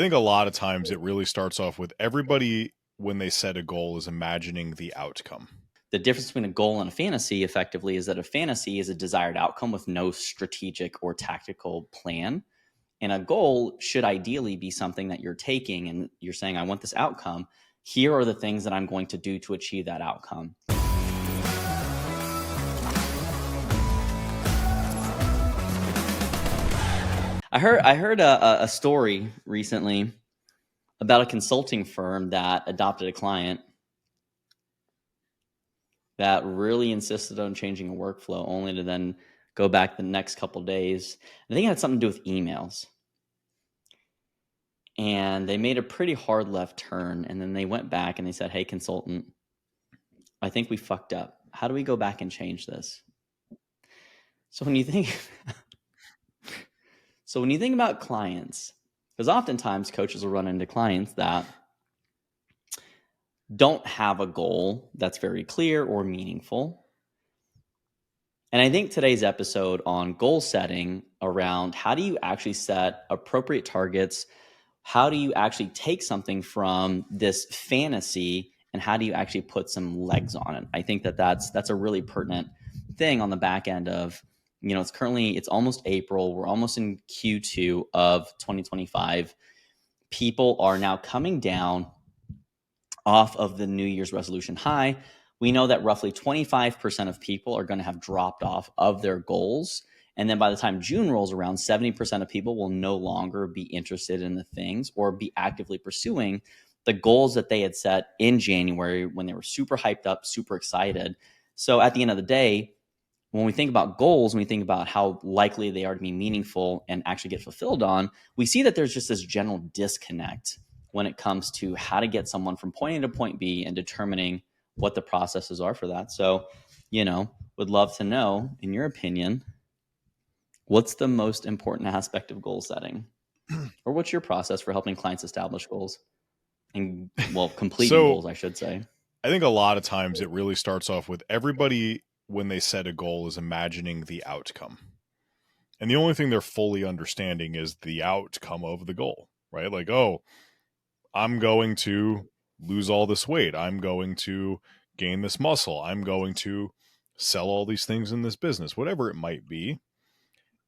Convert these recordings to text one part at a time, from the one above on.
I think a lot of times it really starts off with everybody when they set a goal is imagining the outcome. The difference between a goal and a fantasy effectively is that a fantasy is a desired outcome with no strategic or tactical plan. And a goal should ideally be something that you're taking and you're saying, I want this outcome. Here are the things that I'm going to do to achieve that outcome. I heard a story recently about a consulting firm that adopted a client that really insisted on changing a workflow only to then go back the next couple days. I think it had something to do with emails. And they made a pretty hard left turn. And then they went back and they said, hey, consultant, I think we fucked up. How do we go back and change this? So when you think about clients, because oftentimes coaches will run into clients that don't have a goal that's very clear or meaningful. And I think today's episode on goal setting around how do you actually set appropriate targets? How do you actually take something from this fantasy and how do you actually put some legs on it? I think that's a really pertinent thing on the back end of, it's almost April. We're almost in Q2 of 2025. People are now coming down off of the New Year's resolution high. We know that roughly 25% of people are going to have dropped off of their goals. And then by the time June rolls around, 70% of people will no longer be interested in the things or be actively pursuing the goals that they had set in January when they were super hyped up, super excited. So at the end of the day, when we think about goals, when we think about how likely they are to be meaningful and actually get fulfilled on, we see that there's just this general disconnect when it comes to how to get someone from point A to point B and determining what the processes are for that. So, would love to know, in your opinion, what's the most important aspect of goal setting? Or what's your process for helping clients establish goals? And, completing goals, I should say. I think a lot of times it really starts off with everybody when they set a goal is imagining the outcome. And the only thing they're fully understanding is the outcome of the goal, right? Like, oh, I'm going to lose all this weight. I'm going to gain this muscle. I'm going to sell all these things in this business, whatever it might be.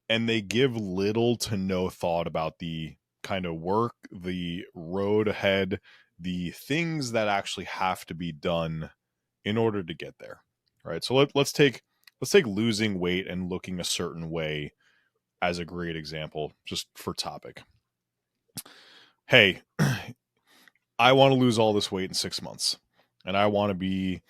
And they give little to no thought about the kind of work, the road ahead, the things that actually have to be done in order to get there. Right. So let's take losing weight and looking a certain way as a great example, just for topic. Hey, I want to lose all this weight in 6 months and I want to be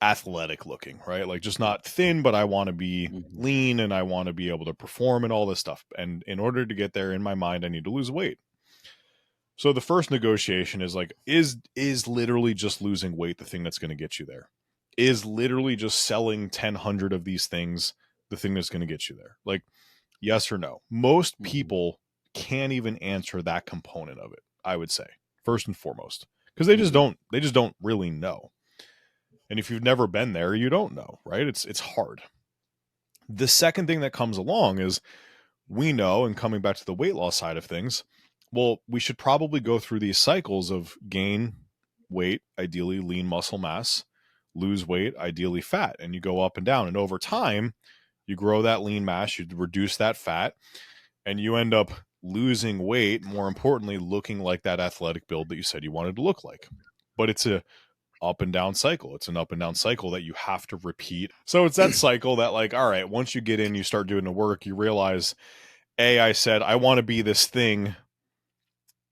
athletic looking, right? Like just not thin, but I want to be lean and I want to be able to perform and all this stuff. And in order to get there, in my mind, I need to lose weight. So the first negotiation is like, is literally just losing weight the thing that's going to get you there? Is literally just selling 1,000 of these things the thing that's going to get you there? Like, yes or no? Most people can't even answer that component of it, I would say, first and foremost, because they just don't really know. And if you've never been there, you don't know, right? It's hard. The second thing that comes along is we know, and coming back to the weight loss side of things, well, we should probably go through these cycles of gain weight, ideally lean muscle mass, lose weight, ideally fat, and you go up and down. And over time, you grow that lean mass, you reduce that fat, and you end up losing weight, more importantly, looking like that athletic build that you said you wanted to look like. But it's a up and down cycle. It's an up and down cycle that you have to repeat. So it's that cycle that, like, all right, once you get in, you start doing the work, you realize, I said, I want to be this thing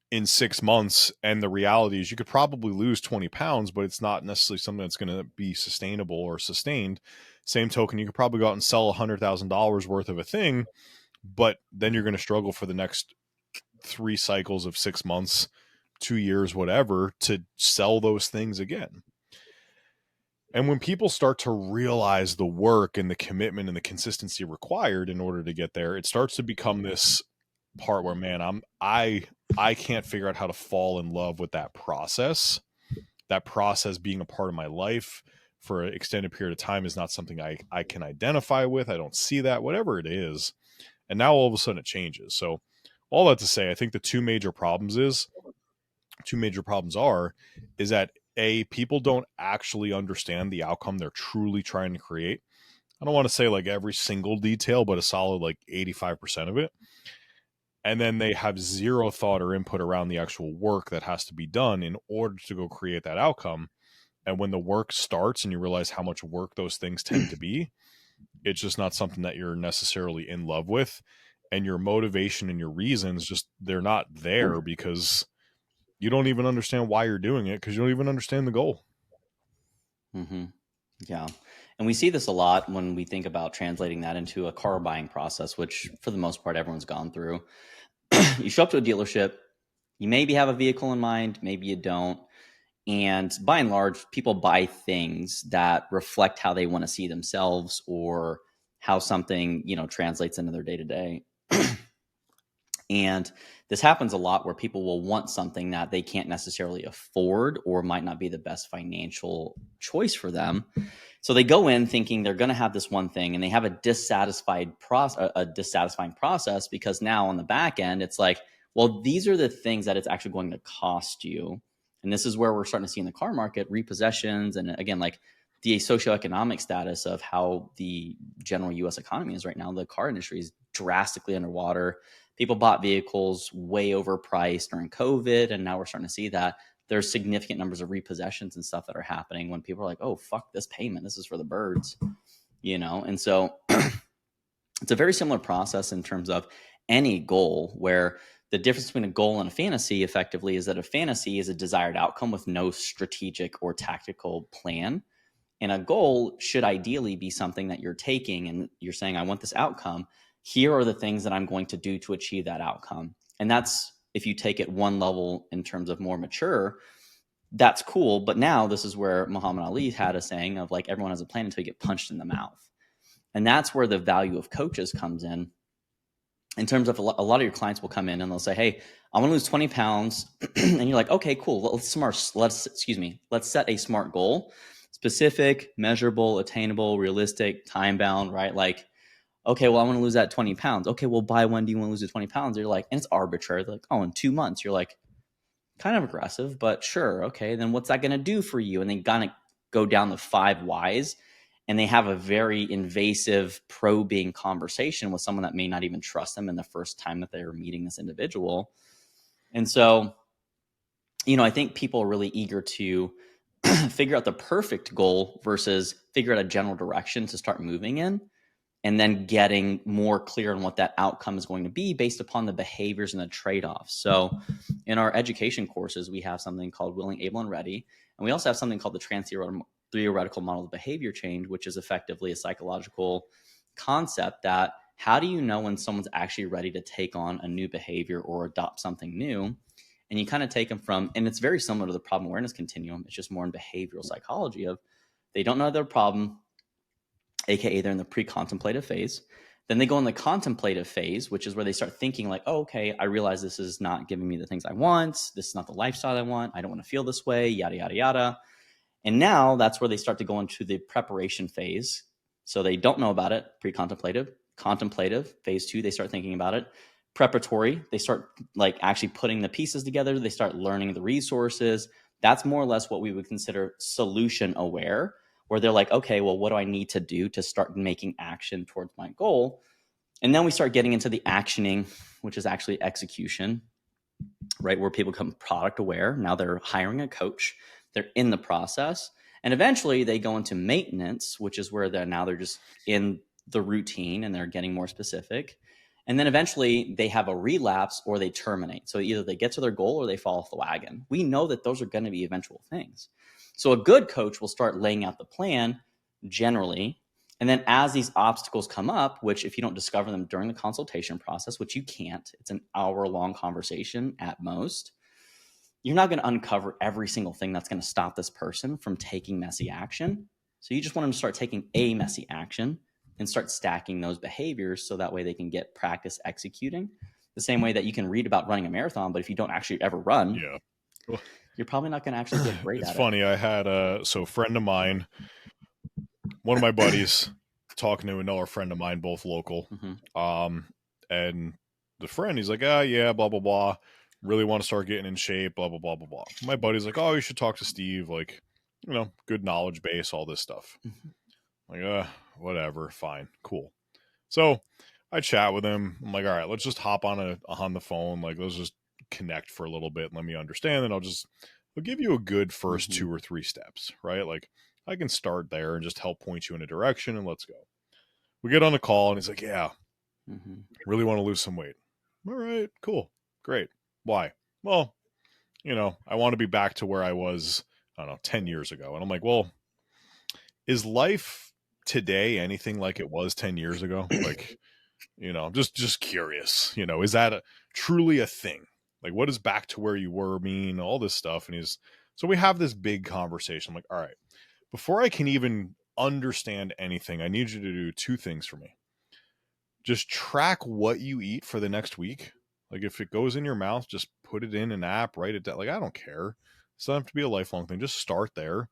in 6 months. And the reality is you could probably lose 20 pounds, but it's not necessarily something that's going to be sustainable or sustained. Same token, you could probably go out and sell $100,000 worth of a thing, but then you're going to struggle for the next 3 cycles of 6 months, 2 years, whatever, to sell those things again. And when people start to realize the work and the commitment and the consistency required in order to get there, it starts to become this part where, man, I can't figure out how to fall in love with that process being a part of my life for an extended period of time is not something I can identify with. I don't see that, whatever it is. And now all of a sudden it changes. So all that to say, I think the two major problems are is that a people don't actually understand the outcome they're truly trying to create. I don't want to say like every single detail, but a solid like 85% of it. And then they have zero thought or input around the actual work that has to be done in order to go create that outcome. And when the work starts and you realize how much work those things tend to be, it's just not something that you're necessarily in love with. And your motivation and your reasons just they're not there because you don't even understand why you're doing it because you don't even understand the goal. Mm-hmm. Yeah. And we see this a lot when we think about translating that into a car buying process, which for the most part, everyone's gone through. You show up to a dealership, you maybe have a vehicle in mind, maybe you don't. And by and large, people buy things that reflect how they want to see themselves or how something, translates into their day to day. And this happens a lot where people will want something that they can't necessarily afford or might not be the best financial choice for them. So they go in thinking they're going to have this one thing, and they have a dissatisfying process because now on the back end, it's like, well, these are the things that it's actually going to cost you. And this is where we're starting to see in the car market repossessions. And again, like the socioeconomic status of how the general US economy is right now, the car industry is drastically underwater. People bought vehicles way overpriced during COVID. And now we're starting to see that there's significant numbers of repossessions and stuff that are happening when people are like, oh, fuck this payment. This is for the birds, And so it's a very similar process in terms of any goal where the difference between a goal and a fantasy effectively is that a fantasy is a desired outcome with no strategic or tactical plan. And a goal should ideally be something that you're taking and you're saying, I want this outcome. Here are the things that I'm going to do to achieve that outcome. And that's if you take it one level in terms of more mature, that's cool. But now this is where Muhammad Ali had a saying of like, everyone has a plan until you get punched in the mouth. And that's where the value of coaches comes in terms of a lot of your clients will come in and they'll say, hey, I want to lose 20 pounds. And you're like, okay, cool. Let's set a smart goal, specific, measurable, attainable, realistic, time bound, right? Like, okay, well, I want to lose that 20 pounds. Okay, well, by when do you want to lose the 20 pounds? You're like, and it's arbitrary. They're like, oh, in 2 months. You're like, kind of aggressive, but sure. Okay, then what's that going to do for you? And they kind of go down the 5 whys, and they have a very invasive, probing conversation with someone that may not even trust them in the first time that they're meeting this individual. And so, I think people are really eager to figure out the perfect goal versus figure out a general direction to start moving in, and then getting more clear on what that outcome is going to be based upon the behaviors and the trade-offs. So in our education courses, we have something called Willing, Able, and Ready. And we also have something called the trans-theoretical model of behavior change, which is effectively a psychological concept that how do you know when someone's actually ready to take on a new behavior or adopt something new? And you kind of take them from, and it's very similar to the problem awareness continuum. It's just more in behavioral psychology of they don't know their problem, aka they're in the pre-contemplative phase. Then they go in the contemplative phase, which is where they start thinking like, oh, okay, I realize this is not giving me the things I want. This is not the lifestyle I want. I don't want to feel this way, yada, yada, yada. And now that's where they start to go into the preparation phase. So they don't know about it, pre-contemplative, contemplative, phase 2, they start thinking about it. Preparatory, they start like actually putting the pieces together. They start learning the resources. That's more or less what we would consider solution aware, where they're like, okay, well, what do I need to do to start making action towards my goal? And then we start getting into the actioning, which is actually execution, right? Where people become product aware. Now they're hiring a coach, they're in the process. And eventually they go into maintenance, which is where they're just in the routine and they're getting more specific. And then eventually they have a relapse or they terminate. So either they get to their goal or they fall off the wagon. We know that those are going to be eventual things. So a good coach will start laying out the plan generally. And then as these obstacles come up, which if you don't discover them during the consultation process, which you can't, it's an hour-long conversation at most, you're not going to uncover every single thing that's going to stop this person from taking messy action. So you just want them to start taking a messy action and start stacking those behaviors so that way they can get practice executing. The same way that you can read about running a marathon, but if you don't actually ever run, Yeah. you're probably not going to actually get great It's at it. funny. I had a friend of mine, one of my buddies, talking to another friend of mine, both local. Mm-hmm. And the friend. He's like, ah, yeah, blah blah blah. Really want to start getting in shape, blah blah blah blah blah. My buddy's like, oh, you should talk to Steve. Like, good knowledge base, all this stuff. Mhm. Like, whatever, fine, cool. So I chat with him. I'm like, all right, let's just hop on the phone. Like, let's just connect for a little bit and let me understand. And I'll give you a good first Mhm. 2 or 3 steps, right? Like, I can start there and just help point you in a direction, and let's go. We get on the call and he's like, yeah, Mhm. really want to lose some weight. All right, cool, great. Why? Well, I want to be back to where I was, I don't know, 10 years ago. And I'm like, well, is life today anything like it was 10 years ago? Like, I'm just curious, is that truly a thing? Like, what does back to where you were mean? All this stuff. And so we have this big conversation. I'm like, all right, before I can even understand anything, I need you to do 2 things for me. Just track what you eat for the next week. Like, if it goes in your mouth, just put it in an app, write it down. Like, I don't care. It doesn't have to be a lifelong thing. Just start there.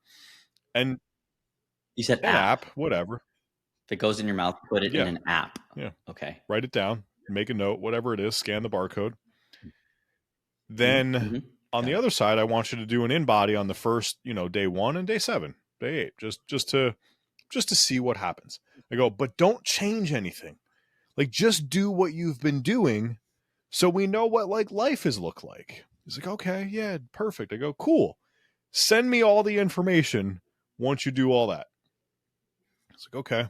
And You said an app. app, whatever. If it goes in your mouth, put it in Yeah. an app. Yeah. Okay. Write it down, make a note, whatever it is, scan the barcode. Mhm. Then Mhm. on the Got it. other side, I want you to do an in body on the first, day 1 and day 7, day 8, just to see what happens. I go, but don't change anything. Like, just do what you've been doing so we know what like life is look like. He's like, okay, yeah, perfect. I go, cool. Send me all the information once you do all that. It's like, okay.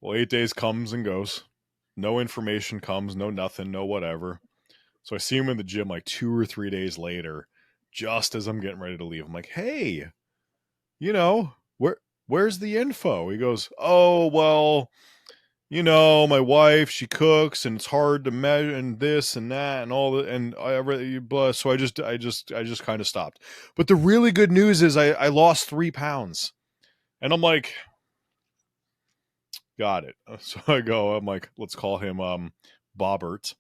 Well, 8 days comes and goes. No information comes, no nothing, no whatever. So I see him in the gym like 2 or 3 days later, just as I'm getting ready to leave. I'm like, hey, where's the info? He goes, oh, well, my wife, she cooks and it's hard to measure and this and that and all the and I really blah. So I just kind of stopped. But the really good news is I lost 3 pounds. And I'm like, got it. So I'm like, let's call him Bobbert.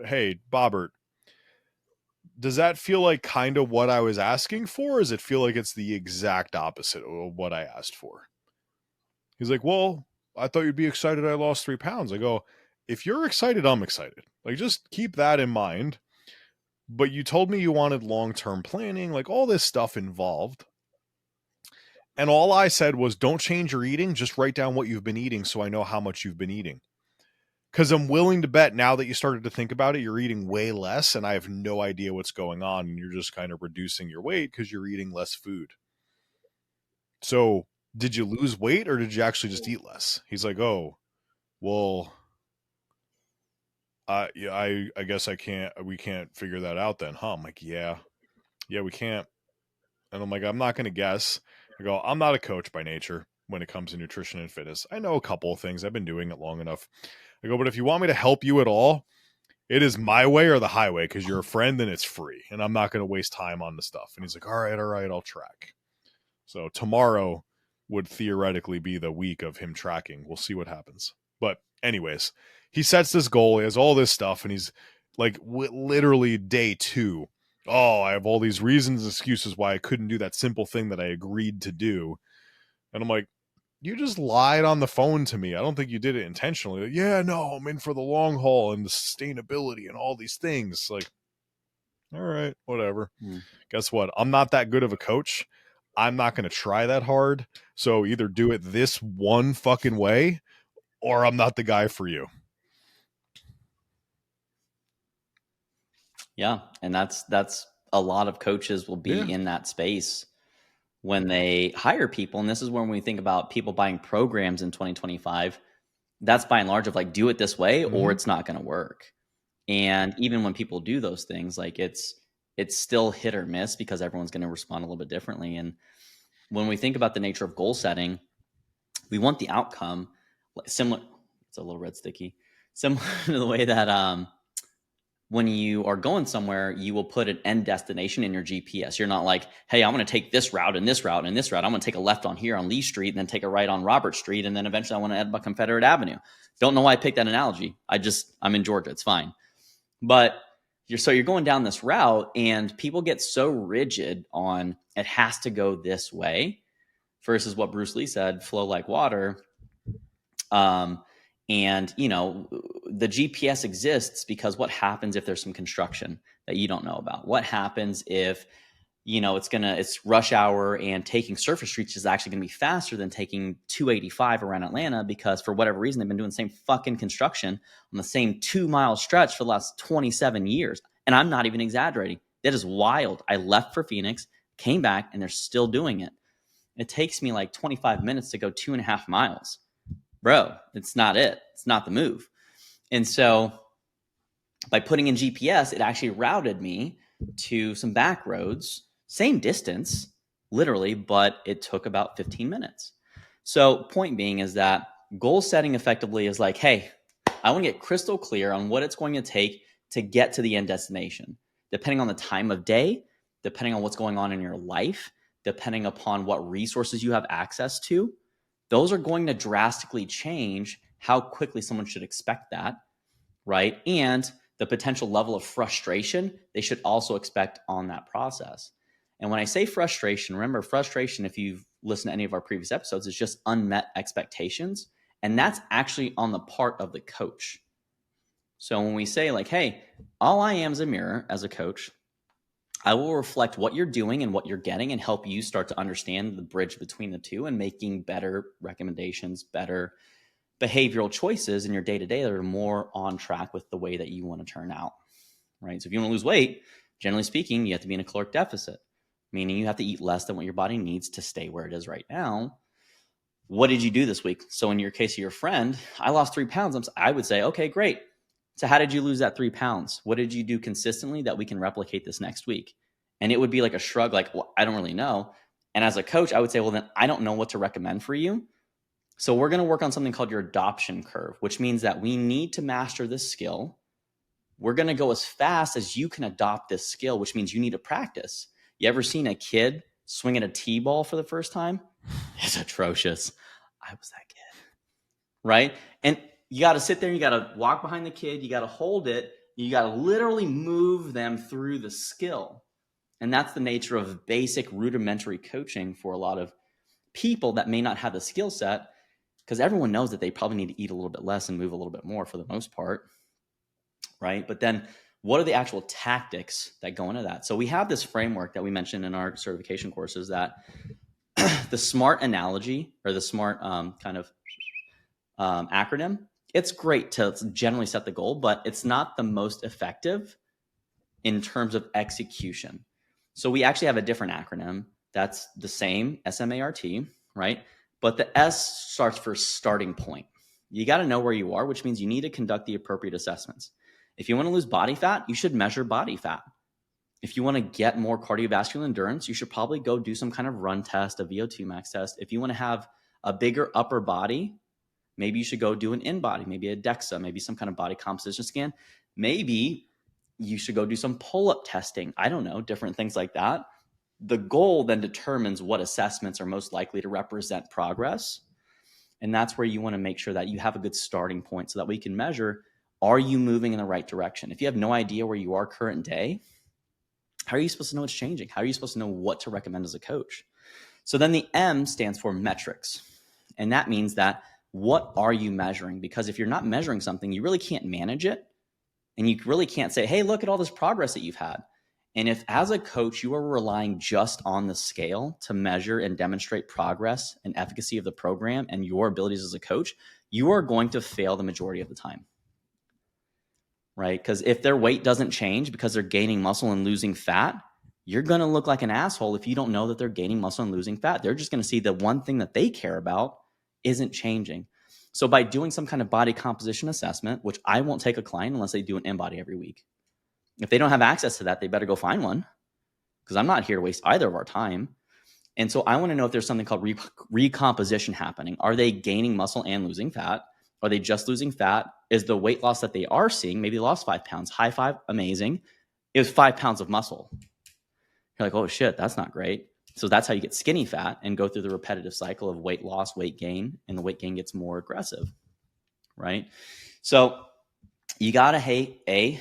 Hey, Bobbert, does that feel like kind of what I was asking for? Or does it feel like it's the exact opposite of what I asked for? He's like, well, I thought you'd be excited I lost 3 pounds. I go, if you're excited, I'm excited. Like, just keep that in mind. But you told me you wanted long term planning, like all this stuff involved. And all I said was, don't change your eating. Just write down what you've been eating so I know how much you've been eating. Because I'm willing to bet now that you started to think about it, you're eating way less, and I have no idea what's going on. And you're just kind of reducing your weight because you're eating less food. So, did you lose weight or did you actually just eat less? He's like, oh, well, yeah, I guess we can't figure that out then, huh? I'm like, yeah, we can't. And I'm like, I'm not going to guess. I go, I'm not a coach by nature when it comes to nutrition and fitness. I know a couple of things. I've been doing it long enough. I go, but if you want me to help you at all, it is my way or the highway because you're a friend and it's free. And I'm not going to waste time on the stuff. And he's like, all right, I'll track. So tomorrow would theoretically be the week of him tracking. We'll see what happens. But, anyways, he sets this goal. He has all this stuff. And he's like, literally day 2. Oh, I have all these reasons and excuses why I couldn't do that simple thing that I agreed to do. And I'm like, you just lied on the phone to me. I don't think you did it intentionally. Like, yeah, no, I'm in for the long haul and the sustainability and all these things. Like, all right, whatever. Mm. Guess what? I'm not that good of a coach. I'm not going to try that hard. So either do it this one fucking way or I'm not the guy for you. Yeah, and that's a lot of coaches will Yeah. be in that space when they hire people, and this is when we think about people buying programs in 2025. That's by and large of like, do it this way or Mm-hmm. it's not going to work. And even when people do those things, like it's still hit or miss because everyone's going to respond a little bit differently. And when we think about the nature of goal setting, we want the outcome similar. It's a little red sticky, similar to the way that when you are going somewhere, you will put an end destination in your GPS. You're not like, hey, I'm going to take this route and this route and this route. I'm going to take a left on here on Lee Street and then take a right on Robert Street. And then eventually I want to end up Confederate Avenue. Don't know why I picked that analogy. I'm in Georgia. It's fine. But you're going down this route and people get so rigid on it has to go this way versus what Bruce Lee said, flow like water. And, the GPS exists because what happens if there's some construction that you don't know about? What happens if, it's rush hour and taking surface streets is actually going to be faster than taking 285 around Atlanta because for whatever reason, they've been doing the same fucking construction on the same 2-mile stretch for the last 27 years. And I'm not even exaggerating. That is wild. I left for Phoenix, came back, and they're still doing it. It takes me like 25 minutes to go 2.5 miles. Bro, it's not it. It's not the move. And so by putting in GPS, it actually routed me to some back roads, same distance, literally, but it took about 15 minutes. So point being is that goal setting effectively is like, hey, I want to get crystal clear on what it's going to take to get to the end destination, depending on the time of day, depending on what's going on in your life, depending upon what resources you have access to. Those are going to drastically change how quickly someone should expect that, right? And the potential level of frustration they should also expect on that process. And when I say frustration, remember, frustration, if you've listened to any of our previous episodes, is just unmet expectations. And that's actually on the part of the coach. So when we say like, hey, all I am is a mirror as a coach, I will reflect what you're doing and what you're getting and help you start to understand the bridge between the two and making better recommendations, better behavioral choices in your day-to-day that are more on track with the way that you want to turn out, right? So if you want to lose weight, generally speaking, you have to be in a caloric deficit, meaning you have to eat less than what your body needs to stay where it is right now. What did you do this week? So in your case of your friend, I lost 3 pounds. I would say, okay, great. So how did you lose that 3 pounds? What did you do consistently that we can replicate this next week? And it would be like a shrug, like, well, I don't really know. And as a coach, I would say, well, then I don't know what to recommend for you. So we're going to work on something called your adoption curve, which means that we need to master this skill. We're going to go as fast as you can adopt this skill, which means you need to practice. You ever seen a kid swing at a T-ball for the first time? It's atrocious. I was that kid, right? And you got to sit there, you got to walk behind the kid, you got to hold it, you got to literally move them through the skill. And that's the nature of basic rudimentary coaching for a lot of people that may not have the skill set, because everyone knows that they probably need to eat a little bit less and move a little bit more for the most part, right? But then what are the actual tactics that go into that? So we have this framework that we mentioned in our certification courses, that the SMART analogy, or the SMART acronym, it's great to generally set the goal, but it's not the most effective in terms of execution. So we actually have a different acronym that's the same, SMART, right? But the S starts for starting point. You got to know where you are, which means you need to conduct the appropriate assessments. If you want to lose body fat, you should measure body fat. If you want to get more cardiovascular endurance, you should probably go do some kind of run test, a VO2 max test. If you want to have a bigger upper body, maybe you should go do an in-body, maybe a DEXA, maybe some kind of body composition scan. Maybe you should go do some pull-up testing. I don't know, different things like that. The goal then determines what assessments are most likely to represent progress. And that's where you want to make sure that you have a good starting point so that we can measure, are you moving in the right direction? If you have no idea where you are current day, how are you supposed to know what's changing? How are you supposed to know what to recommend as a coach? So then the M stands for metrics. And that means that what are you measuring? Because if you're not measuring something, you really can't manage it. And you really can't say, hey, look at all this progress that you've had. And if as a coach, you are relying just on the scale to measure and demonstrate progress and efficacy of the program and your abilities as a coach, you are going to fail the majority of the time, right? Because if their weight doesn't change because they're gaining muscle and losing fat, you're going to look like an asshole if you don't know that they're gaining muscle and losing fat. They're just going to see the one thing that they care about isn't changing. So by doing some kind of body composition assessment, which I won't take a client unless they do an in-body every week. If they don't have access to that, they better go find one, because I'm not here to waste either of our time. And so I want to know if there's something called recomposition happening. Are they gaining muscle and losing fat? Are they just losing fat? Is the weight loss that they are seeing, maybe they lost 5 pounds, high five, amazing. It was 5 pounds of muscle. You're like, oh shit, that's not great. So that's how you get skinny fat and go through the repetitive cycle of weight loss, weight gain, and the weight gain gets more aggressive, right? So you got to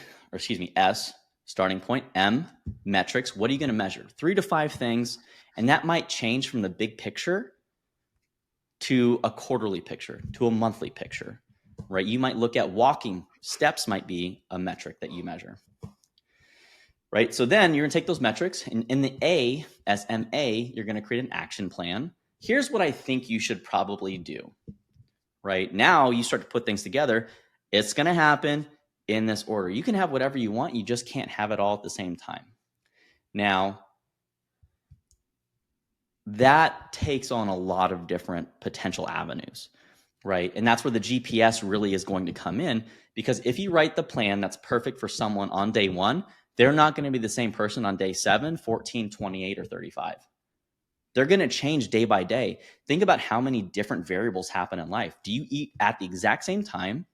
S, starting point, M, metrics. What are you going to measure? 3 to 5 things. And that might change from the big picture to a quarterly picture, to a monthly picture, right? You might look at walking. Steps might be a metric that you measure, right? So then you're going to take those metrics, and in the A, SMA, you're going to create an action plan. Here's what I think you should probably do, right? Now you start to put things together. It's going to happen in this order. You can have whatever you want. You just can't have it all at the same time. Now, that takes on a lot of different potential avenues, right? And that's where the GPS really is going to come in, because if you write the plan that's perfect for someone on day one, they're not going to be the same person on day 7, 14, 28, or 35. They're going to change day by day. Think about how many different variables happen in life. Do you eat at the exact same time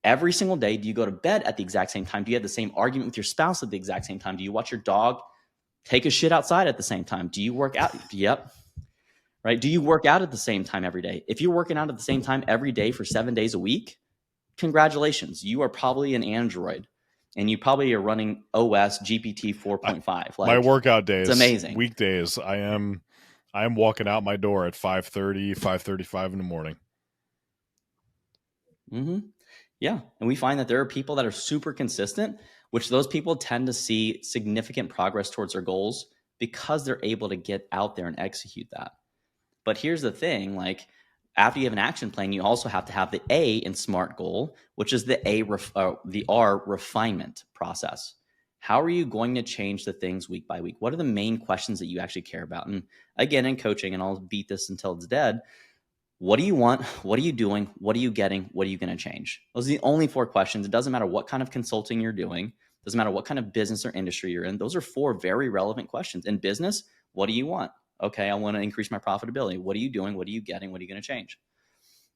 every single day? Do you go to bed at the exact same time? Do you have the same argument with your spouse at the exact same time? Do you watch your dog take a shit outside at the same time? Do you work out? Yep. Right? Do you work out at the same time every day? If you're working out at the same time every day for 7 days a week, congratulations. You are probably an Android, and you probably are running OS GPT 4.5. My workout days, it's amazing. Weekdays, I am walking out my door at 5:30, 5:35 in the morning. Yeah. And we find that there are people that are super consistent, which those people tend to see significant progress towards their goals because they're able to get out there and execute that. But here's the thing, like, after you have an action plan, you also have to have the A in SMART goal, which is the R, refinement process. How are you going to change the things week by week? What are the main questions that you actually care about? And again, in coaching, and I'll beat this until it's dead, what do you want? What are you doing? What are you getting? What are you going to change? Those are the only 4 questions. It doesn't matter what kind of consulting you're doing. It doesn't matter what kind of business or industry you're in. Those are 4 very relevant questions. In business, what do you want? Okay, I want to increase my profitability. What are you doing? What are you getting? What are you going to change?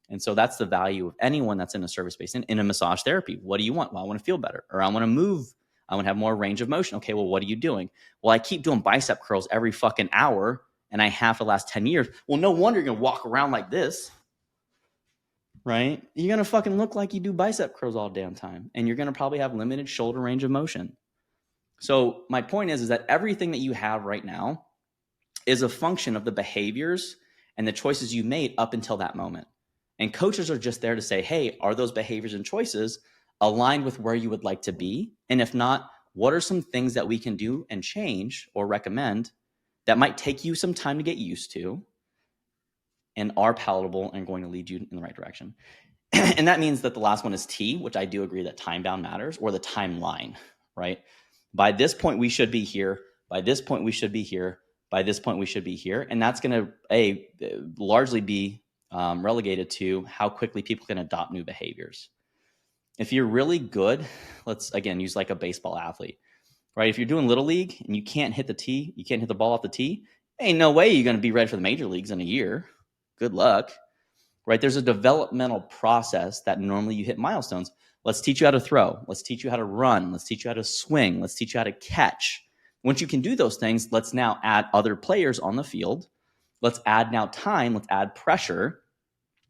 And so that's the value of anyone that's in a service space. In a massage therapy, what do you want? Well, I want to feel better, or I want to move. I want to have more range of motion. Okay, well, what are you doing? Well, I keep doing bicep curls every fucking hour, and I have for the last 10 years. Well, no wonder you're going to walk around like this, right? You're going to fucking look like you do bicep curls all damn time, and you're going to probably have limited shoulder range of motion. So my point is that everything that you have right now is a function of the behaviors and the choices you made up until that moment. And coaches are just there to say, hey, are those behaviors and choices aligned with where you would like to be? And if not, what are some things that we can do and change or recommend that might take you some time to get used to and are palatable and going to lead you in the right direction? And that means that the last one is T, which I do agree that time bound matters, or the timeline, right? By this point, we should be here. By this point, we should be here. By this point, we should be here. And that's going to largely be relegated to how quickly people can adopt new behaviors. If you're really good, let's again use like a baseball athlete, right? If you're doing little league and you can't hit the tee, you can't hit the ball off the tee, ain't no way you're going to be ready for the major leagues in a year. Good luck, right? There's a developmental process that normally you hit milestones. Let's teach you how to throw. Let's teach you how to run. Let's teach you how to swing. Let's teach you how to catch. Once you can do those things, let's now add other players on the field. Let's add now time. Let's add pressure.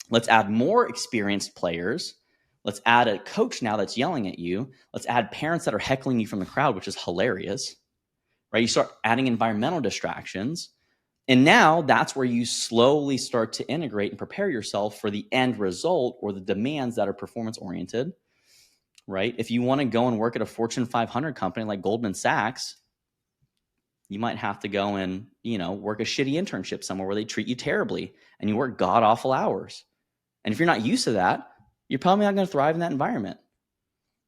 Let's add more experienced players. Let's add a coach now that's yelling at you. Let's add parents that are heckling you from the crowd, which is hilarious, right? You start adding environmental distractions. And now that's where you slowly start to integrate and prepare yourself for the end result or the demands that are performance oriented, right? If you want to go and work at a Fortune 500 company like Goldman Sachs, you might have to go and, work a shitty internship somewhere where they treat you terribly and you work god awful hours. And if you're not used to that, you're probably not going to thrive in that environment.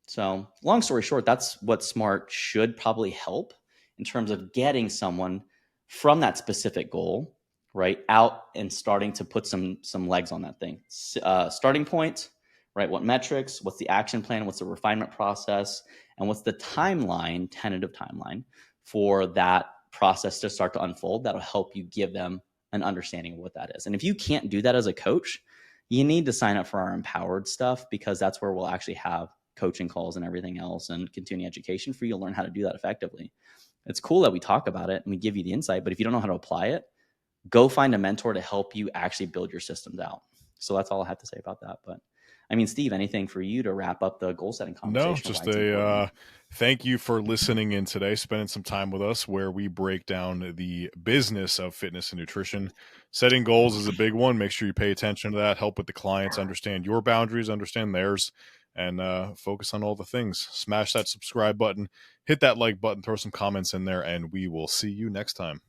So long story short, that's what SMART should probably help in terms of getting someone from that specific goal, right, out and starting to put some legs on that thing. Starting point, right? What metrics? What's the action plan? What's the refinement process? And what's the timeline, tentative timeline for that process to start to unfold? That'll help you give them an understanding of what that is. And if you can't do that as a coach, you need to sign up for our empowered stuff, because that's where we'll actually have coaching calls and everything else and continuing education for you to learn how to do that effectively. It's cool that we talk about it and we give you the insight, but if you don't know how to apply it, go find a mentor to help you actually build your systems out. So that's all I have to say about that. But I mean, Steve, anything for you to wrap up the goal setting No, conversation of why just it's important? thank you for listening in today, spending some time with us where we break down the business of fitness and nutrition. Setting goals is a big one. Make sure you pay attention to that. Help with the clients understand your boundaries, understand theirs, and focus on all the things. Smash that subscribe button, hit that like button, throw some comments in there, and we will see you next time.